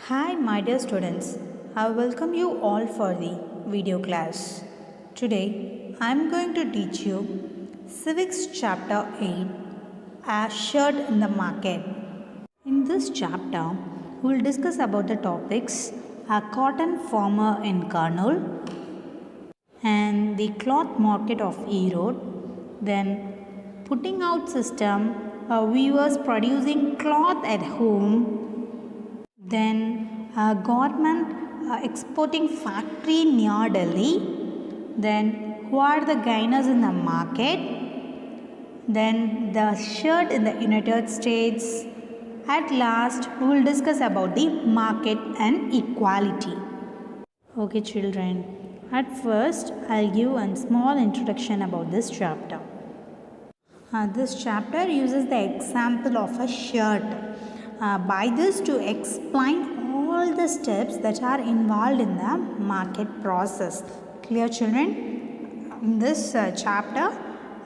Hi, my dear students. I welcome you all for the video class. Today, I am going to teach you Civics Chapter 8 as shared in the market. In this chapter, we will discuss about the topics a cotton farmer in Kurnool and the cloth market of Erode, then putting out system, weavers producing cloth at home, then government exporting factory near Delhi, then who are the gainers in the market, then the shirt in the United States. At last, we will discuss about the market and equality. Okay children, at first I'll give a small introduction about this chapter. This chapter uses the example of a shirt. By this to explain all the steps that are involved in the market process. Clear children? In this chapter,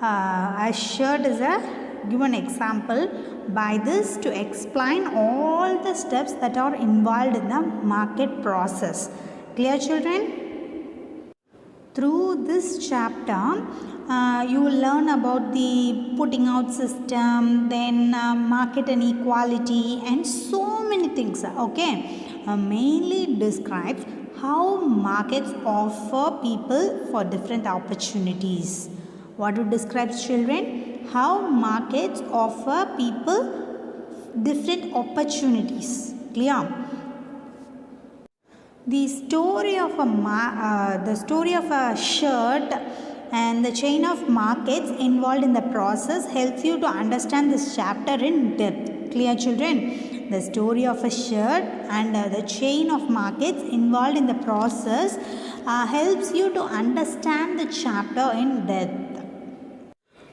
a shirt is a given example. By this to explain all the steps that are involved in the market process. Clear children? Through this chapter, you will learn about the putting out system, then market and equality, and so many things. Okay, mainly describes how markets offer people for different opportunities. What it describes, children? How markets offer people different opportunities. Clear? The story of a shirt and the chain of markets involved in the process helps you to understand this chapter in depth. Clear children? The story of a shirt and the chain of markets involved in the process helps you to understand the chapter in depth.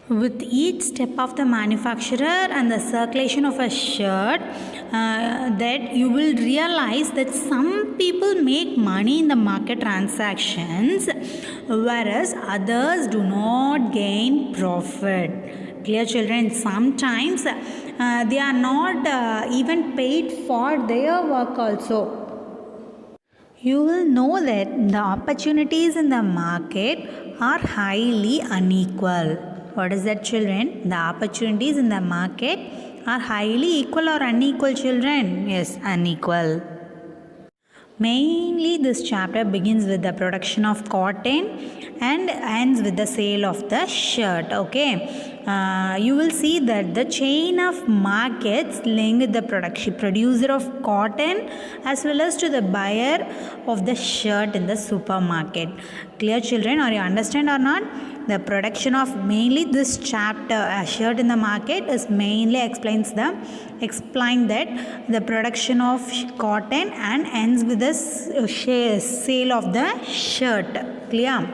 With each step of the manufacturer and the circulation of a shirt, that you will realize that some people make money in the market transactions, whereas others do not gain profit. Clear children? Sometimes they are not even paid for their work also. You will know that the opportunities in the market are highly unequal. What is that, children? The opportunities in the market are highly equal or unequal, children? Yes, unequal. Mainly this chapter begins with the production of cotton and ends with the sale of the shirt. Okay. You will see that the chain of markets link the producer of cotton as well as to the buyer of the shirt in the supermarket. Clear children? Or you understand or not? The production of mainly this chapter, a shirt in the market, is mainly explain that the production of cotton and ends with the sale of the shirt. Clear?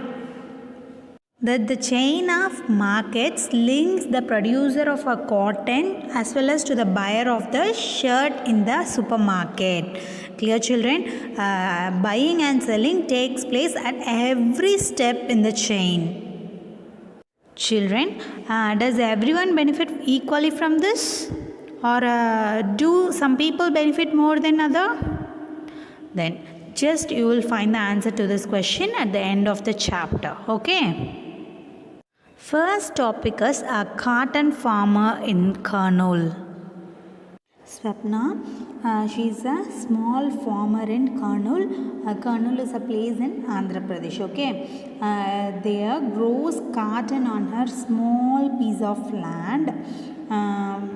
That the chain of markets links the producer of a cotton as well as to the buyer of the shirt in the supermarket. Clear children? Buying and selling takes place at every step in the chain. Children, does everyone benefit equally from this? Or do some people benefit more than other? Then just you will find the answer to this question at the end of the chapter. Okay. First topic is a cotton farmer in Kurnool. Swapna, she is a small farmer in Kurnool. Kurnool is a place in Andhra Pradesh. Okay, there grows cotton on her small piece of land.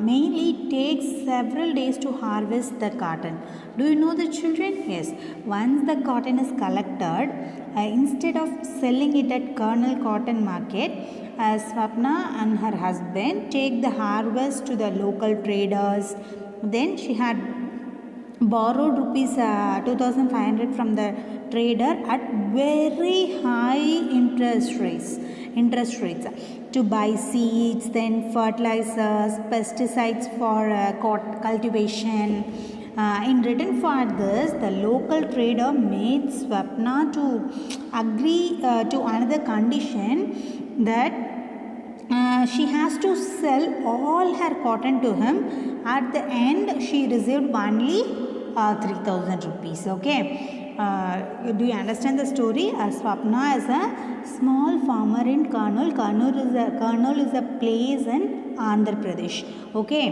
Mainly takes several days to harvest the cotton. Do you know the children? Yes. Once the cotton is collected, instead of selling it at Kurnool Cotton Market, Swapna and her husband take the harvest to the local traders. Then she had borrowed rupees 2500 from the trader at very high interest rates to buy seeds, then fertilizers, pesticides for cultivation. In return for this, the local trader made Swapna to agree to another condition that she has to sell all her cotton to him. At the end, she received only 3,000 rupees. Okay. Do you understand the story? Swapna is a small farmer in Kurnool. Kurnool is a place in Andhra Pradesh. Okay.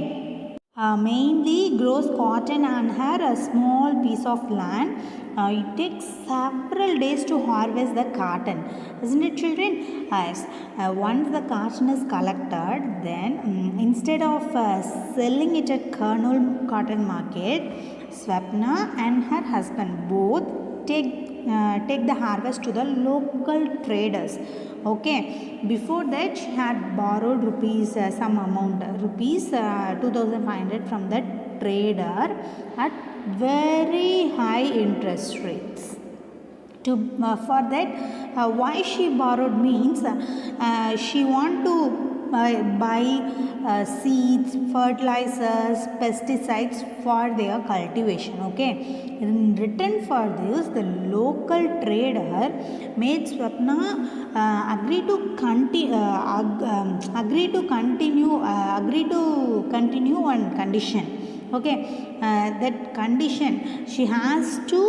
Mainly grows cotton on her a small piece of land. It takes several days to harvest the cotton, isn't it, children? Yes. Once the cotton is collected, then instead of selling it at Kurnool cotton market, Swapna and her husband both take the harvest to the local traders. Okay, before that she had borrowed some amount rupees 2,500 from the trader at very high interest rates. For that, why she borrowed means she want to buy seeds, fertilizers, pesticides for their cultivation. Okay, in return for this, the local trader made Swapna agree to continue on condition. Okay, that condition, she has to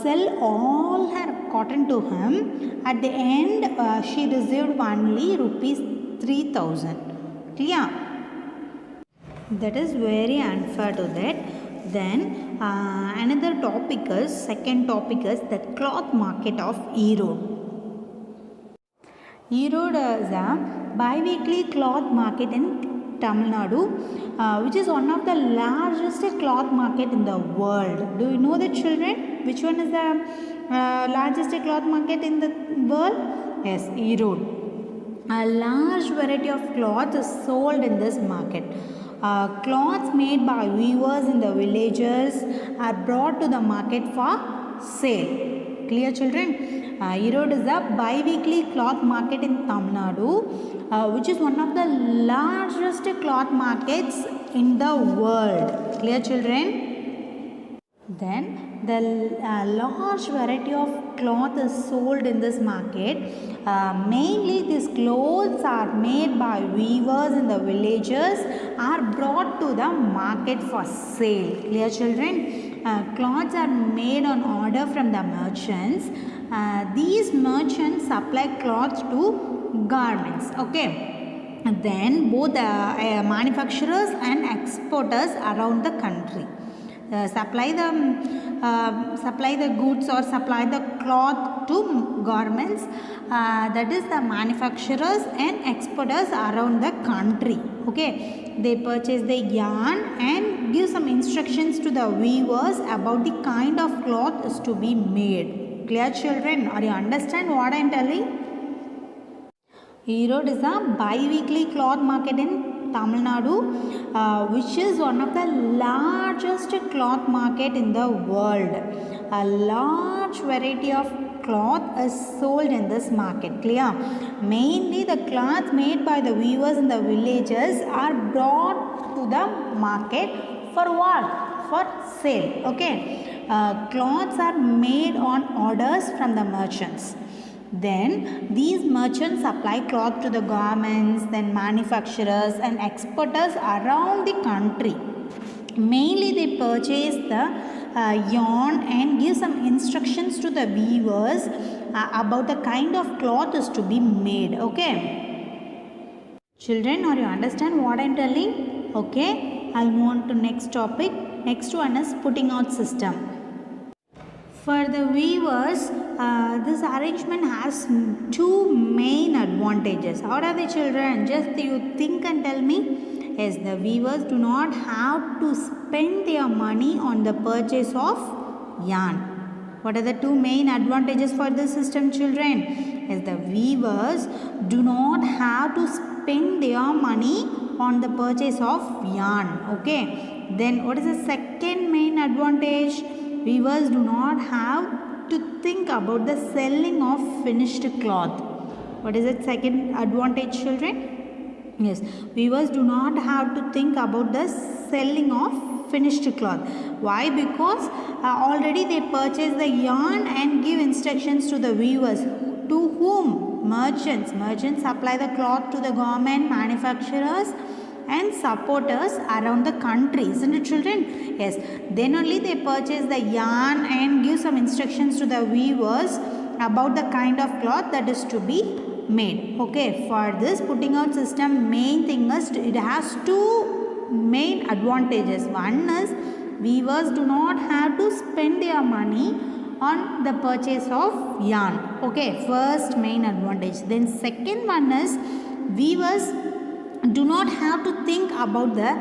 sell all her cotton to him. At the end, she received only rupees 3,000. Clear? That is very unfair to that. Then another topic is, second topic is the cloth market of Erode. Erode is a bi-weekly cloth market in Tamil Nadu, which is one of the largest cloth market in the world. Do you know the children? Which one is the largest cloth market in the world? Yes, Erode. A large variety of cloth is sold in this market. Cloths made by weavers in the villages are brought to the market for sale. Clear, children? Erode is a bi-weekly cloth market in Tamil Nadu, which is one of the largest cloth markets in the world. Clear, children? Then the large variety of cloth is sold in this market. Mainly these clothes are made by weavers in the villages, are brought to the market for sale. Clear, children? Cloths are made on order from the merchants. These merchants supply cloths to garments. Okay. And then both manufacturers and exporters around the country supply the goods or supply the cloth to garments, that is the manufacturers and exporters around the country. Okay, they purchase the yarn and give some instructions to the weavers about the kind of cloth is to be made. Clear, children? Are you understand what I am telling? Erode is a bi-weekly cloth market in Tamil Nadu, which is one of the largest cloth market in the world. A large variety of cloth is sold in this market. Clear? Mainly the cloths made by the weavers in the villages are brought to the market for what? For sale. Okay. Cloths are made on orders from the merchants. Then these merchants supply cloth to the garments, then manufacturers and exporters around the country. Mainly they purchase the yarn and give some instructions to the weavers about the kind of cloth is to be made. Okay. Children, are you understand what I am telling? Okay. I'll move on to next topic. Next one is putting out system. For the weavers, this arrangement has two main advantages. How are the children? Just you think and tell me. Yes, the weavers do not have to spend their money on the purchase of yarn. What are the two main advantages for this system, children? Yes, the weavers do not have to spend their money on the purchase of yarn. Okay. Then what is the second main advantage? Weavers do not have to think about the selling of finished cloth. What is the second advantage, children? Yes, weavers do not have to think about the selling of finished cloth. Why? Because already they purchase the yarn and give instructions to the weavers. To whom? Merchants. Merchants supply the cloth to the garment manufacturers and supporters around the country, isn't it, children? Yes. Then only they purchase the yarn and give some instructions to the weavers about the kind of cloth that is to be made. Okay, for this putting out system, main thing is it has two main advantages. One is weavers do not have to spend their money on the purchase of yarn. Okay, first main advantage. Then second one is weavers do not have to think about the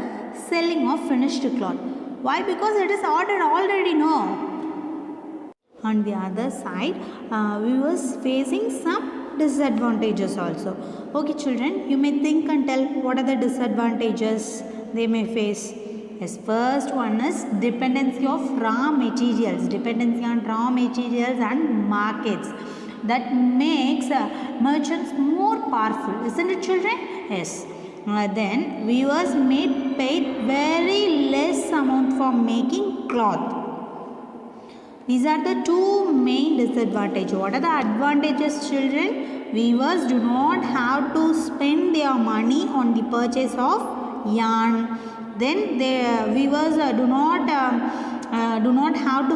selling of finished cloth. Why? Because it is ordered already, no? On the other side, weavers facing some disadvantages also. Okay, children, you may think and tell what are the disadvantages they may face. Yes, first one is dependency of raw materials, dependency on raw materials and markets. That makes merchants more powerful, isn't it, children? Yes. Then weavers may pay very less amount for making cloth. These are the two main disadvantages. What are the advantages, children? Weavers do not have to spend their money on the purchase of yarn. Then the weavers do not have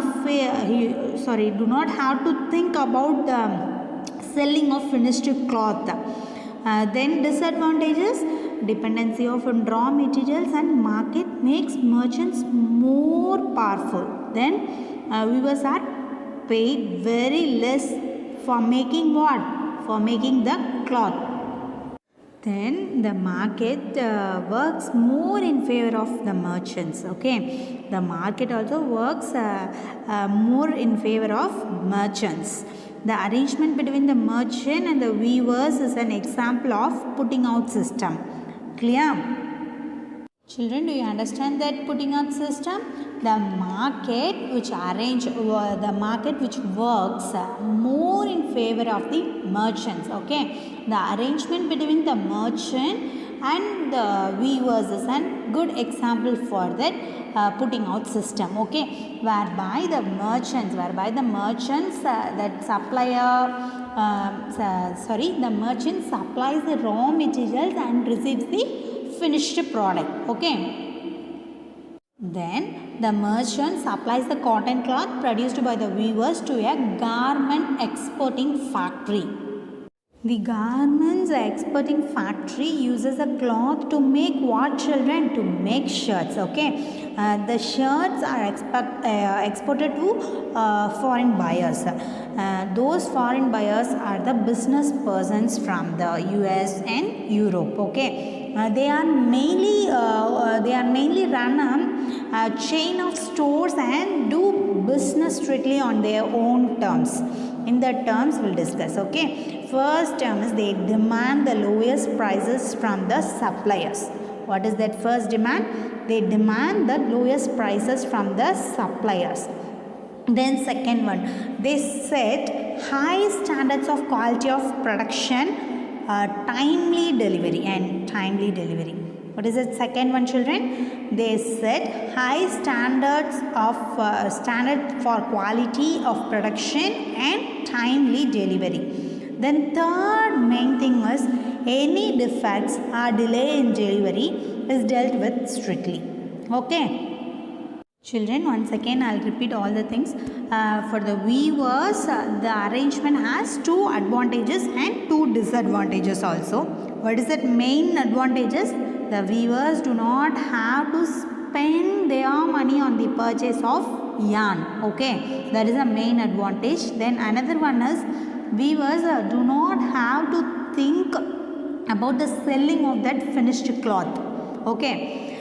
to think about the selling of finished cloth. Then disadvantages, dependency of raw materials and market makes merchants more powerful. Then weavers are paid very less for making what? For making the cloth. Then the market works more in favor of the merchants. Okay, the market also works more in favor of merchants. The arrangement between the merchant and the weavers is an example of putting out system. Clear? Children, do you understand that putting out system? The market which works more in favor of the merchants. Okay, the arrangement between the merchant and the weavers is a good example for that putting out system. Okay, whereby the merchants the merchant supplies the raw materials and receives the finished product. Okay. Then the merchant supplies the cotton cloth produced by the weavers to a garment exporting factory. The garments exporting factory uses a cloth to make what, children? To make shirts. Okay, the shirts are exported to foreign buyers. Those foreign buyers are the business persons from the US and Europe. Okay, they are mainly run a chain of stores and do business strictly on their own terms. In the terms we'll discuss. Okay, first term is they demand the lowest prices from the suppliers. What is that first demand? They demand the lowest prices from the suppliers. Then second one, they set high standards of quality of production, timely delivery. What is the second one, children? They set high standards for quality of production and timely delivery. Then third main thing was any defects or delay in delivery is dealt with strictly. Okay. Children, once again I'll repeat all the things. For the weavers, the arrangement has two advantages and two disadvantages also. What is that main advantages? The weavers do not have to spend their money on the purchase of yarn. Okay, that is a main advantage. Then another one is weavers do not have to think about the selling of that finished cloth. Okay.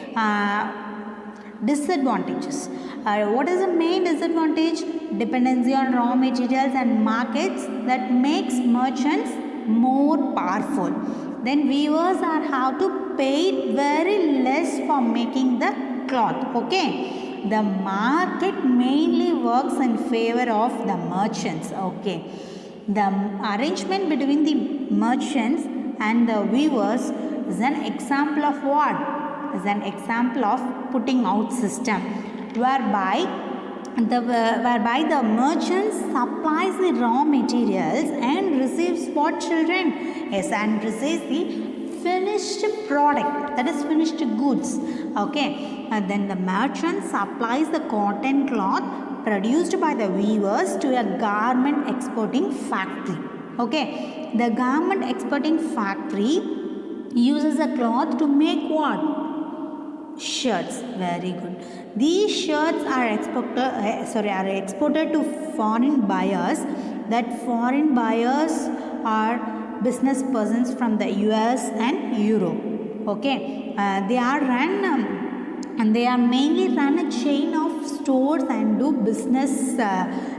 Disadvantages. What is the main disadvantage? Dependency on raw materials and markets that makes merchants more powerful. Then weavers are have to pay very less for making the cloth. Okay, the market mainly works in favor of the merchants. Okay, the arrangement between the merchants and the weavers is an example of what? Is an example of putting out system, whereby the merchant supplies the raw materials and receives what, children? Yes, and receives the finished product, that is finished goods. Okay, and then the merchant supplies the cotton cloth produced by the weavers to a garment exporting factory. Okay, the garment exporting factory uses the cloth to make what? Shirts. Very good. These shirts are exported to foreign buyers. That foreign buyers are business persons from the US and Europe. Okay, they are mainly run a chain of stores and do business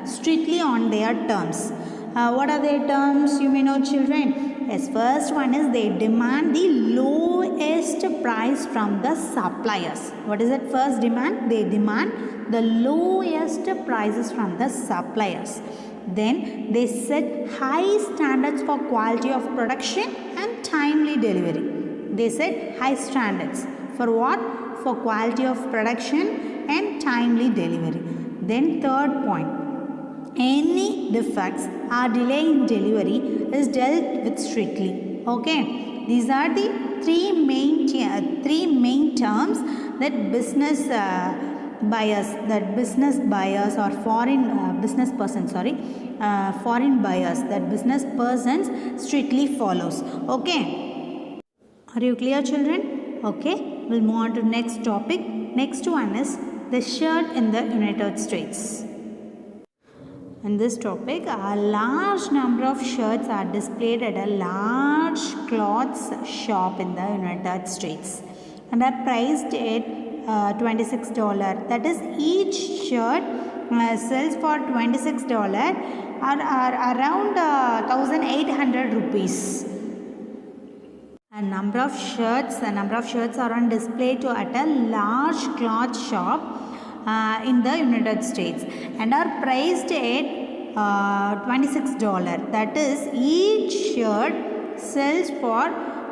strictly on their terms. What are their terms? You may know, children. Yes, first one is they demand the lowest price from the suppliers. What is that first demand? They demand the lowest prices from the suppliers. Then they set high standards for quality of production and timely delivery. They set high standards for what? For quality of production and timely delivery. Then third point, any defects or delay in delivery is dealt with strictly. Okay, these are the three main terms that business buyers or foreign business persons, foreign buyers, that business persons strictly follows. Okay, are you clear, children? Okay, we'll move on to next topic. Next one is the shirt in the United States. In this topic, a large number of shirts are displayed at a large clothes shop in the United States and are priced at $26. That is, each shirt sells for $26 or around 1,800 rupees. A number of shirts are on display at a large cloth shop in the United States and are priced at $26. That is, each shirt sells for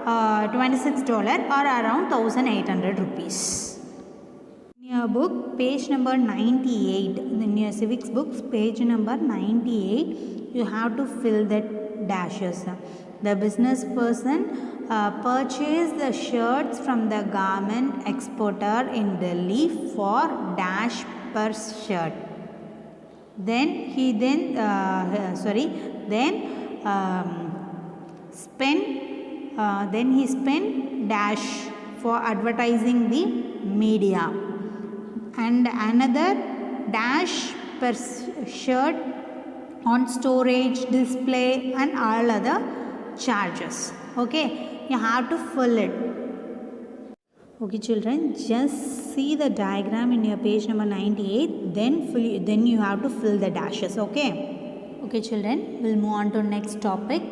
$26 or around 1,800 rupees. In your book, page number 98, in your civics books, page number 98, you have to fill the dashes. The business person purchased the shirts from the garment exporter in Delhi for dash per shirt. Then he spent dash for advertising the media and another dash per shirt on storage, display and all other charges. Okay, you have to fill it. Okay, children, just see the diagram in your page number 98, then you have to fill the dashes. Okay, children, we'll move on to next topic.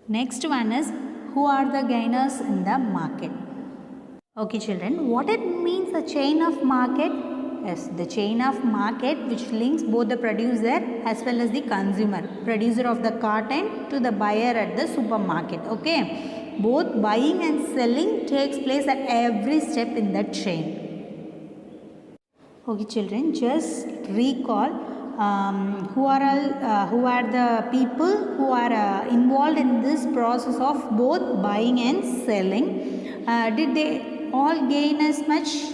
Next one is, who are the gainers in the market? Okay, children, what it means, a chain of market? Yes, the chain of market which links both the producer as well as the consumer, producer of the cotton to the buyer at the supermarket. Okay, both buying and selling takes place at every step in the chain. Okay, children, just recall who are the people who are involved in this process of both buying and selling. Did they all gain as much?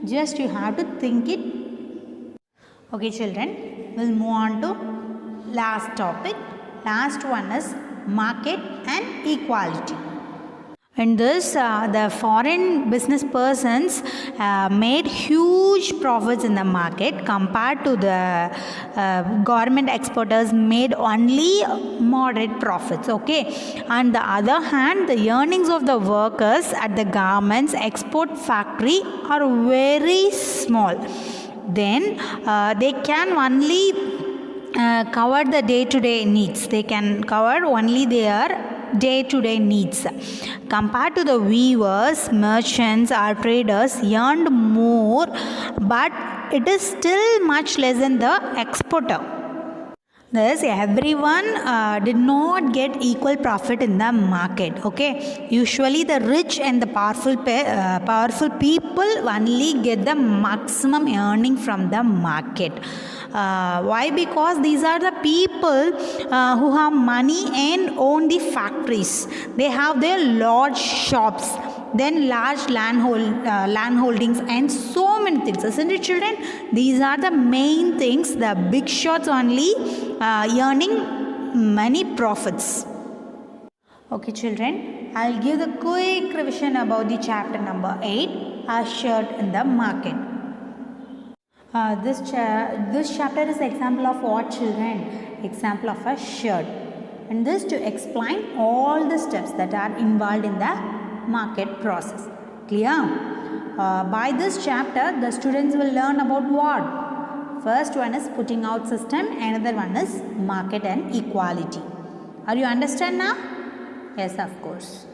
Just you have to think it. Okay, children, we'll move on to last topic. Last one is market and equality. In this, the foreign business persons made huge profits in the market compared to the government exporters made only moderate profits. Okay, on the other hand, the earnings of the workers at the garments export factory are very small. Then they can only cover the day-to-day needs. They can cover only their day-to-day needs. Compared to the weavers, merchants or traders earned more, but it is still much less than the exporter. Thus, everyone did not get equal profit in the market. Okay, usually the rich and the powerful people only get the maximum earning from the market. Why? Because these are the people who have money and own the factories. They have their large shops, then large land holdings, and so many things. Isn't it, children? These are the main things. The big shots only earning many profits. Okay, children, I'll give the quick revision about the chapter number 8, Ushered in the Market. This chapter is example of what, children? Example of a shirt. And this to explain all the steps that are involved in the market process. Clear? By this chapter, the students will learn about what? First one is putting out system, another one is market and equality. Are you understand now? Yes, of course.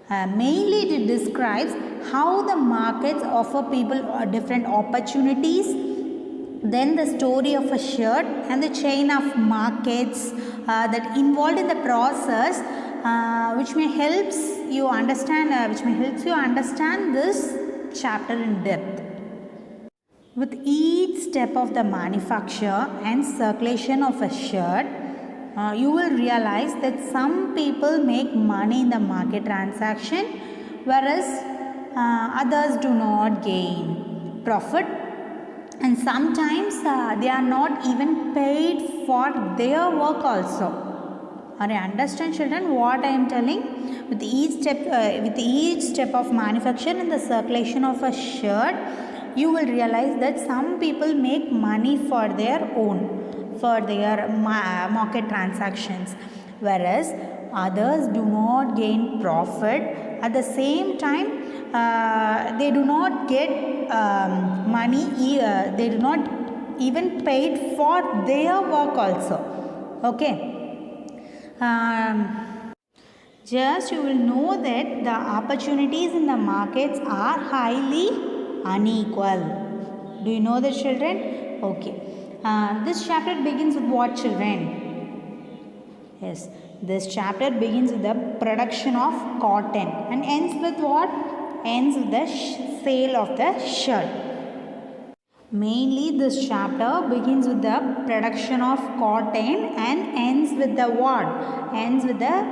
Mainly it describes how the markets offer people different opportunities, then the story of a shirt and the chain of markets that involved in the process, which may helps you understand this chapter in depth. With each step of the manufacture and circulation of a shirt, you will realize that some people make money in the market transaction, whereas others do not gain profit, and sometimes they are not even paid for their work also. Are you understand, children, what I am telling? With each step of manufacture and the circulation of a shirt, you will realize that some people make money for their own, for their market transactions, whereas others do not gain profit. At the same time, they do not get money, they do not even paid for their work also. Okay. Just you will know that the opportunities in the markets are highly unequal. Do you know that, children? Okay. This chapter begins with what, children? Yes. This chapter begins with the production of cotton and ends with what? Ends with the sale of the shirt. Mainly this chapter begins with the production of cotton and ends with the what? Ends with the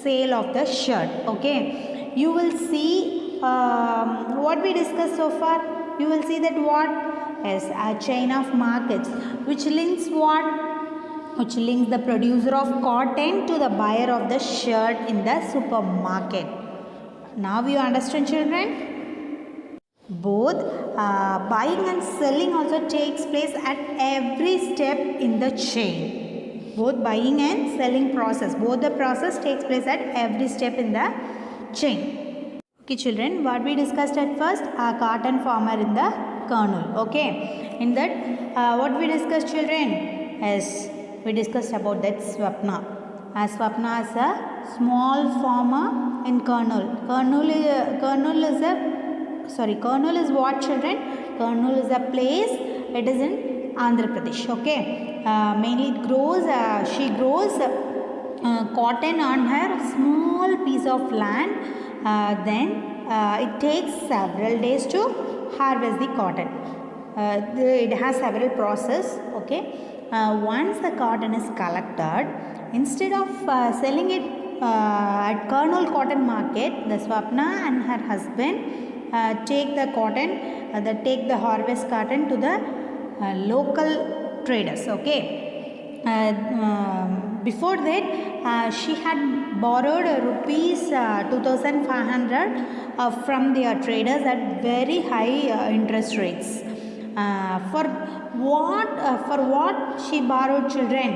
sale of the shirt. Okay. You will see what we discussed so far. You will see that what? Yes, a chain of markets which links what? Which links the producer of cotton to the buyer of the shirt in the supermarket. Now you understand, children? Both buying and selling also takes place at every step in the chain. Both buying and selling process, both the process takes place at every step in the chain. Okay, children, what we discussed at first, a cotton farmer in the kernel. Okay, in that what we discussed, children? Yes, we discussed about that Swapna. Swapna is a small farmer in kernel. Kernel is what, children? Kernel is a place. It is in Andhra Pradesh. Okay. Mainly it grows. She grows cotton on her small piece of land. Then it takes several days to harvest the cotton. It has several process. Okay. Once the cotton is collected, instead of selling it at Kernel Cotton Market, the Swapna and her husband take the cotton, take the harvest cotton to the local traders. Okay. Before that, she had borrowed rupees 2,500 from their traders at very high interest rates. For what she borrowed, children?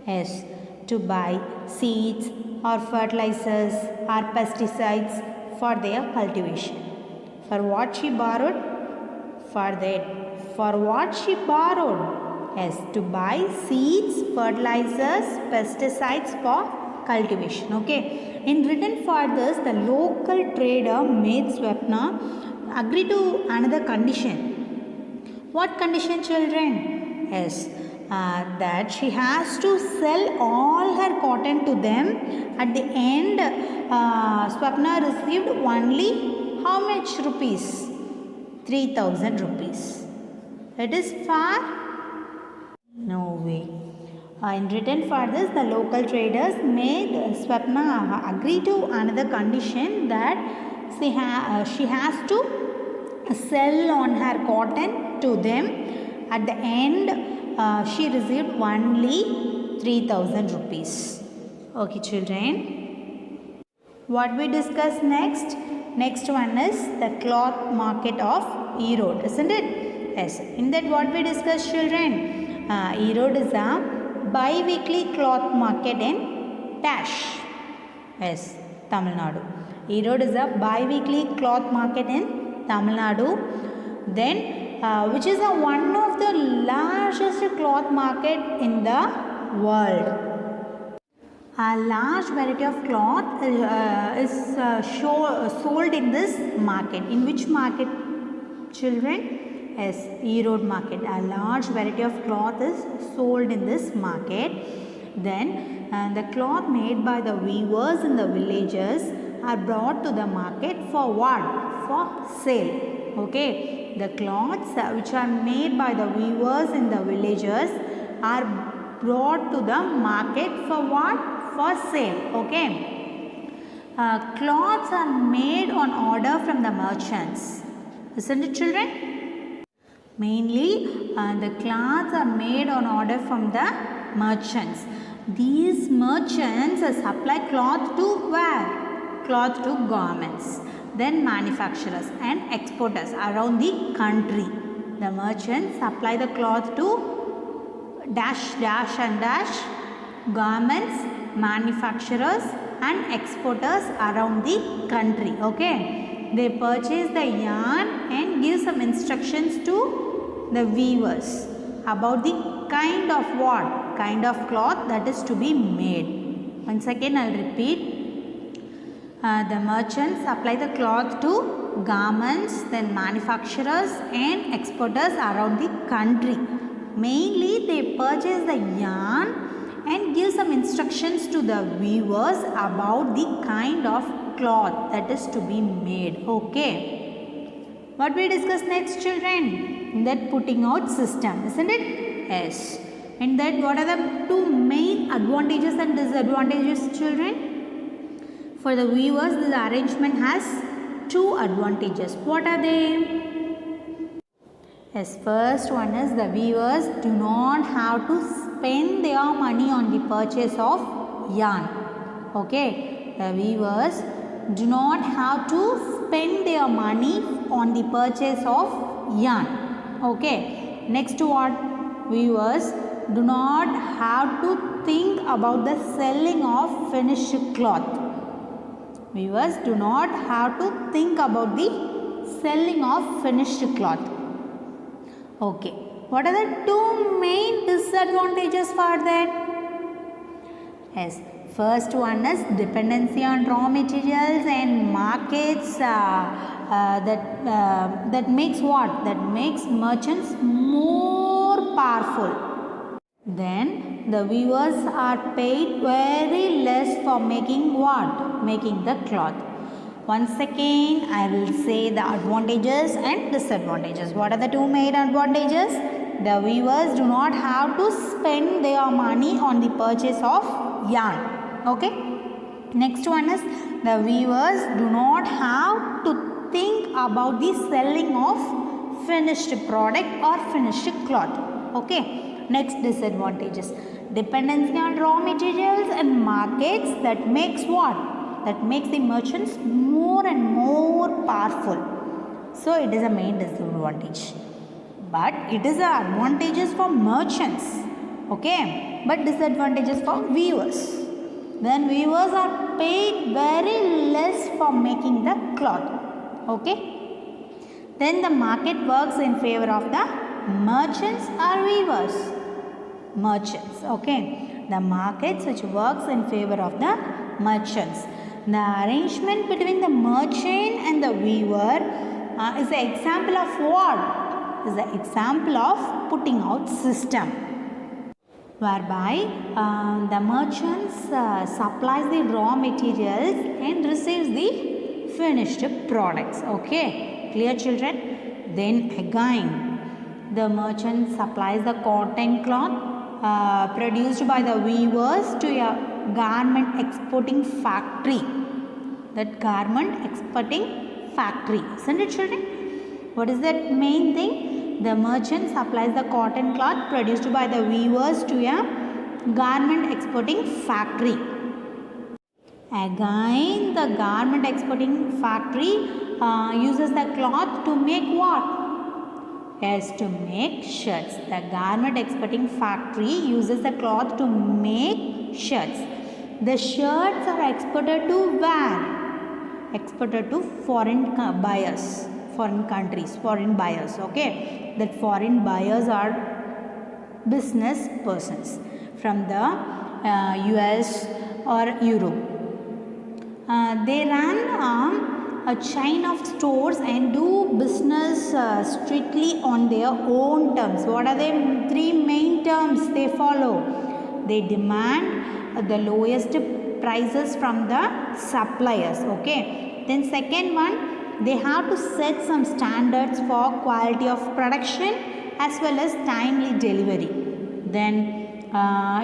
Yes, to buy seeds or fertilizers or pesticides for their cultivation. For what she borrowed? For that. For what she borrowed? Yes, to buy seeds, fertilizers, pesticides for cultivation. Okay. In return for this, the local trader made Swapna agree to another condition. What condition, children? Yes, that she has to sell all her cotton to them. At the end, Swapna received only how much rupees? 3,000 rupees. It is fair? No way. In return for this, the local traders made Swapna agree to another condition that she has to sell on her cotton to them. At the end, she received only 3,000 rupees. Okay, children. What we discuss next? Next one is the cloth market of Erode, isn't it? Yes. In that, what we discuss, children? Erode is a bi-weekly cloth market in Dash. Yes, Tamil Nadu. Erode is a bi-weekly cloth market in Tamil Nadu. Then, which is one of the largest cloth market in the world. A large variety of cloth is sold in this market. In which market, children? Yes, Erode market. A large variety of cloth is sold in this market. Then the cloth made by the weavers in the villages are brought to the market for what? For sale. Okay. The cloths which are made by the weavers in the villages are brought to the market for what? For sale. Okay. Cloths are made on order from the merchants. Isn't it, children? Mainly, the cloths are made on order from the merchants. These merchants supply cloth to where? Cloth to garments. Then manufacturers and exporters around the country. The merchants supply the cloth to dash and dash garments, manufacturers and exporters around the country. Okay. They purchase the yarn and give some instructions to the weavers about the kind of what? Kind of cloth that is to be made. Once again, I will repeat. The merchants supply the cloth to garments, then manufacturers and exporters around the country. Mainly, they purchase the yarn and give some instructions to the weavers about the kind of cloth that is to be made. Okay. What we discuss next, children? In that putting out system, isn't it? Yes. In that, what are the two main advantages and disadvantages, children? For the weavers, the arrangement has two advantages. What are they? Yes, first one is the weavers do not have to spend their money on the purchase of yarn. Okay, the weavers do not have to spend their money on the purchase of yarn. Okay, next what? Weavers do not have to think about the selling of finished cloth. Weavers do not have to think about the selling of finished cloth. Okay. What are the two main disadvantages for that? Yes. First one is dependency on raw materials and markets that makes what? That makes merchants more powerful. Then the weavers are paid very less for making what? Making the cloth. Once again, I will say the advantages and disadvantages. What are the two main advantages? The weavers do not have to spend their money on the purchase of yarn. Okay. Next one is the weavers do not have to think about the selling of finished product or finished cloth. Okay. Next disadvantages. Dependency on raw materials and markets that makes what? That makes the merchants more and more powerful. So it is a main disadvantage. But it is advantages for merchants. Okay. But disadvantages for weavers. Then weavers are paid very less for making the cloth. Okay. Then the market works in favor of the merchants or weavers. Merchants. Okay. The markets which works in favor of the merchants. The arrangement between the merchant and the weaver is the example of what? Is the example of putting out system. whereby the merchants supplies the raw materials and receives the finished products. Okay, clear children? Then again, the merchant supplies the cotton cloth produced by the weavers to a garment exporting factory. That garment exporting factory, isn't it children? What is that main thing? The merchant supplies the cotton cloth produced by the weavers to a garment exporting factory. Again, the garment exporting factory uses the cloth to make what? Yes, to make shirts. The garment exporting factory uses the cloth to make shirts. The shirts are exported to where? Exported to foreign buyers, foreign countries, foreign buyers. Okay, that foreign buyers are business persons from the US or Europe. They run a chain of stores and do business strictly on their own terms. What are the three main terms they follow? They demand the lowest prices from the suppliers. Okay, then second one, they have to set some standards for quality of production as well as timely delivery. Then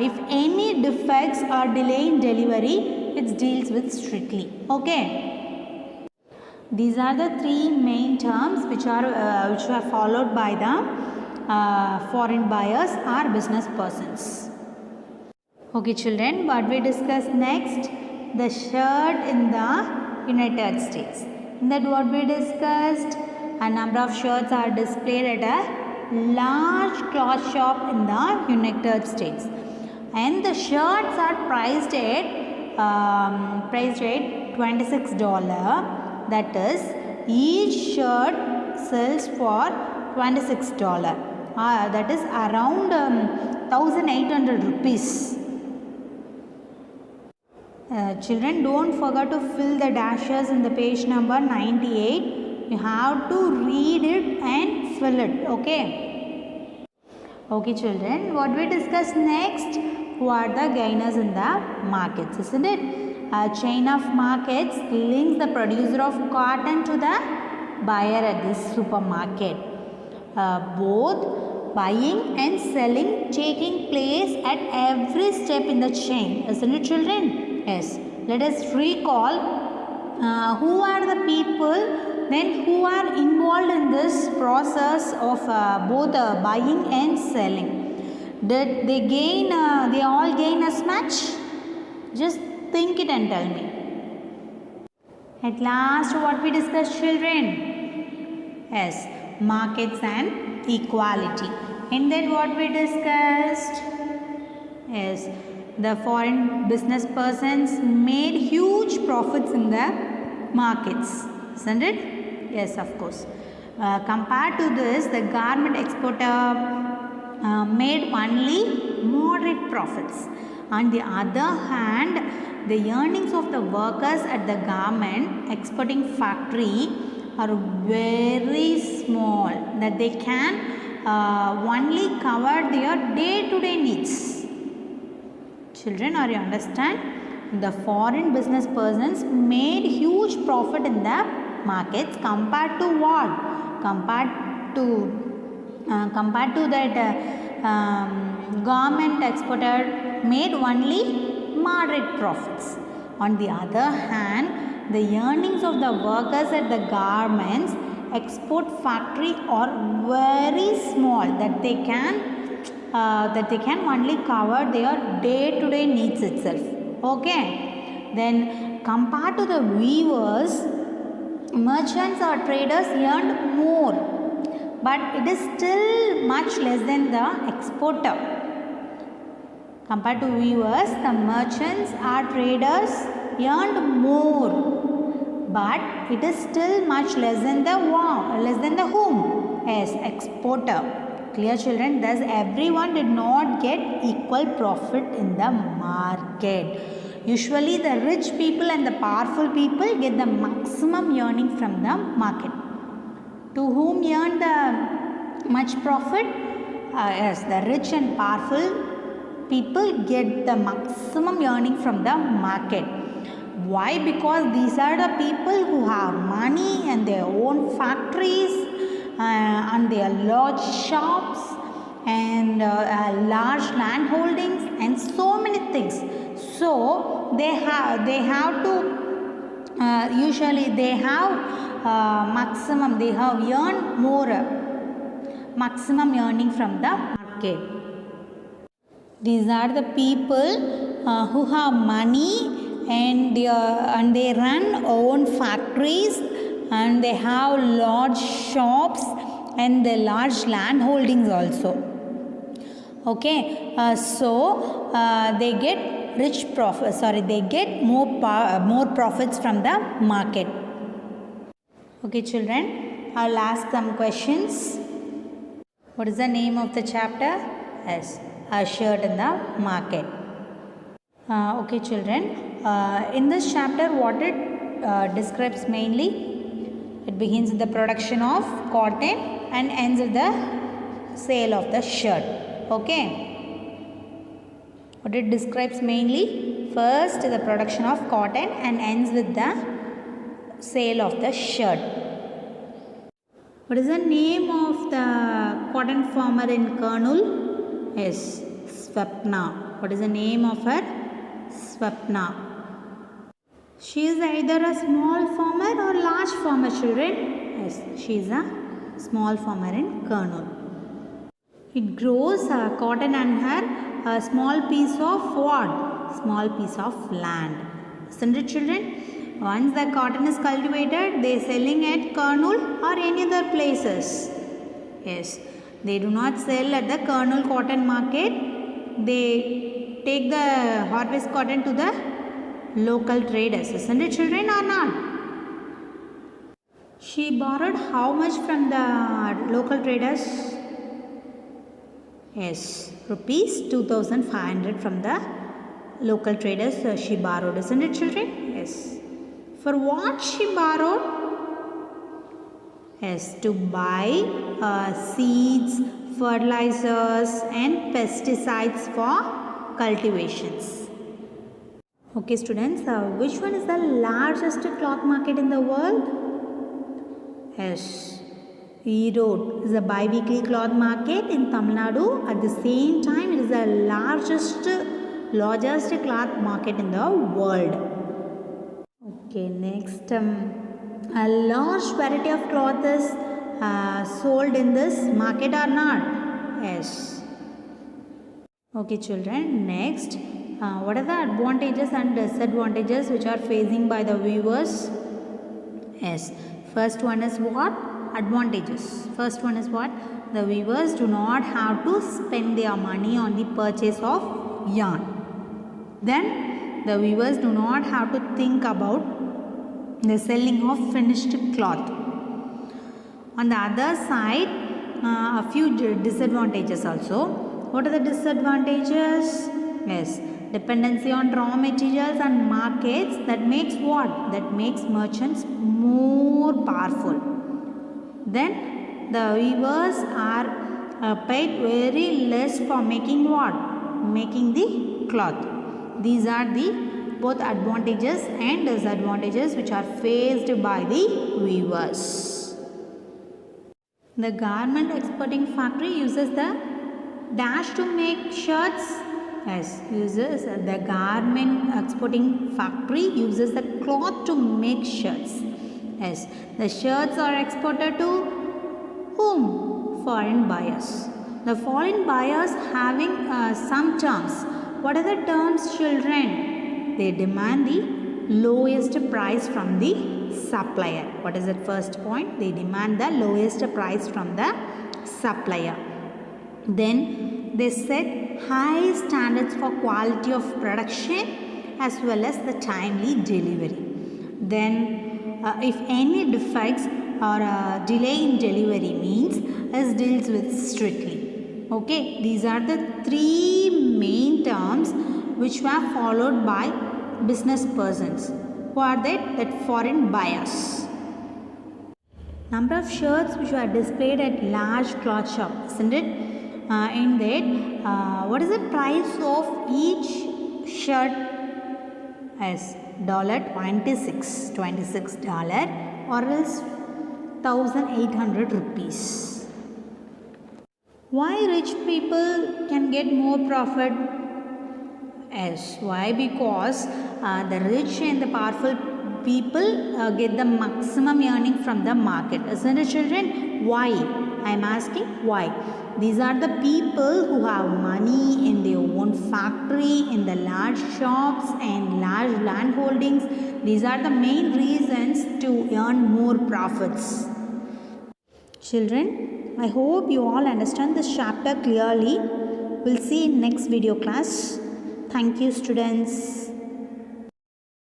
if any defects or delay in delivery, it deals with strictly. Okay, these are the three main terms which are followed by the foreign buyers or business persons. Okay children, what we discuss next? The shirt in the United States. In that what we discussed, a number of shirts are displayed at a large cloth shop in the United States, and the shirts are priced at $26. That is, each shirt sells for $26. That is around 1,800 rupees. Children, don't forget to fill the dashes in the page number 98. You have to read it and fill it. Okay. Okay children, what we discuss next? Who are the gainers in the markets, isn't it? A chain of markets links the producer of cotton to the buyer at this supermarket. Both buying and selling taking place at every step in the chain, isn't it children? Yes. Let us recall who are the people then who are involved in this process of both buying and selling. Did they gain? They all gain as much? Just think it and tell me. At last, what we discussed, children? Yes, markets and equality. In that, what we discussed? Yes, the foreign business persons made huge profits in the markets, isn't it? Yes, of course. Compared to this, the garment exporter made only moderate profits. On the other hand, the earnings of the workers at the garment exporting factory are very small, that they can only cover their day-to-day needs. Children, are you understand? The foreign business persons made huge profit in the markets compared to what? Compared to that garment exporter made only moderate profits. On the other hand, the earnings of the workers at the garments export factory are very small, that they can only cover their day-to-day needs itself. Okay. Then compared to the weavers, merchants or traders earned more, but it is still much less than the exporter. Compared to weavers, the merchants or traders earned more, but it is still much less than the whom? Yes, exporter. Clear children? Thus everyone did not get equal profit in the market. Usually the rich people and the powerful people get the maximum earning from the market. To whom earned the much profit? Yes, the rich and powerful people get the maximum earning from the market. Why? Because these are the people who have money and their own factories and their large shops and large land holdings and so many things. So they have to usually they have maximum, they have earned more maximum earning from the market. These are the people who have money and they run own factories and they have large shops and the large land holdings also. Okay, so they get they get more profits from the market. Okay children, I'll ask some questions. What is the name of the chapter? Yes, Ushered in the Market. Okay children, in this chapter what it describes mainly? It begins with the production of cotton and ends with the sale of the shirt. Okay. What it describes mainly? First the production of cotton and ends with the sale of the shirt. What is the name of the cotton farmer in Kurnool? Yes, Swapna. What is the name of her? Swapna. She is either a small farmer or large farmer, children. Yes, she is a small farmer in Kurnool. It grows cotton and her a small piece of what? Small piece of land. Isn't it children? Once the cotton is cultivated, they are selling at Kurnool or any other places. Yes, they do not sell at the Kurnool cotton market. They take the harvest cotton to the local traders. Isn't it children or not? She borrowed how much from the local traders? Yes, rupees 2,500 from the local traders she borrowed. Isn't it children? Yes. For what she borrowed? Yes, to buy seeds, fertilizers and pesticides for cultivations. Okay students, which one is the largest cloth market in the world? Yes, Erode is a bi-weekly cloth market in Tamil Nadu. At the same time, it is the largest cloth market in the world. Okay, next, a large variety of cloth is sold in this market or not? Yes. Okay children, next, what are the advantages and disadvantages which are facing by the weavers? Yes, first one is what? Advantages. First one is what? The weavers do not have to spend their money on the purchase of yarn. Then the weavers do not have to think about the selling of finished cloth. On the other side, a few disadvantages also. What are the disadvantages? Yes, dependency on raw materials and markets that makes what? That makes merchants more powerful. Then the weavers are paid very less for making what? Making the cloth. These are the both advantages and disadvantages which are faced by the weavers. The garment exporting factory uses the dash to make shirts. Yes, uses the garment exporting factory uses the cloth to make shirts. Yes, the shirts are exported to whom? Foreign buyers. The foreign buyers having some terms. What are the terms, children? They demand the lowest price from the supplier. What is the first point? They demand the lowest price from the supplier. Then they set high standards for quality of production as well as the timely delivery. Then if any defects or delay in delivery means is dealt with strictly. Okay, these are the three main terms which were followed by business persons. Who are they? That foreign buyers. Number of shirts which were displayed at large cloth shop, isn't it? In that, what is the price of each shirt? As $26 or else 1,800 rupees. Why rich people can get more profit? Yes, why? Because the rich and the powerful people get the maximum earning from the market. Isn't it, children? Why? I am asking why. These are the people who have money in their own factory, in the large shops and large land holdings. These are the main reasons to earn more profits. Children, I hope you all understand this chapter clearly. We'll see in next video class. Thank you, students.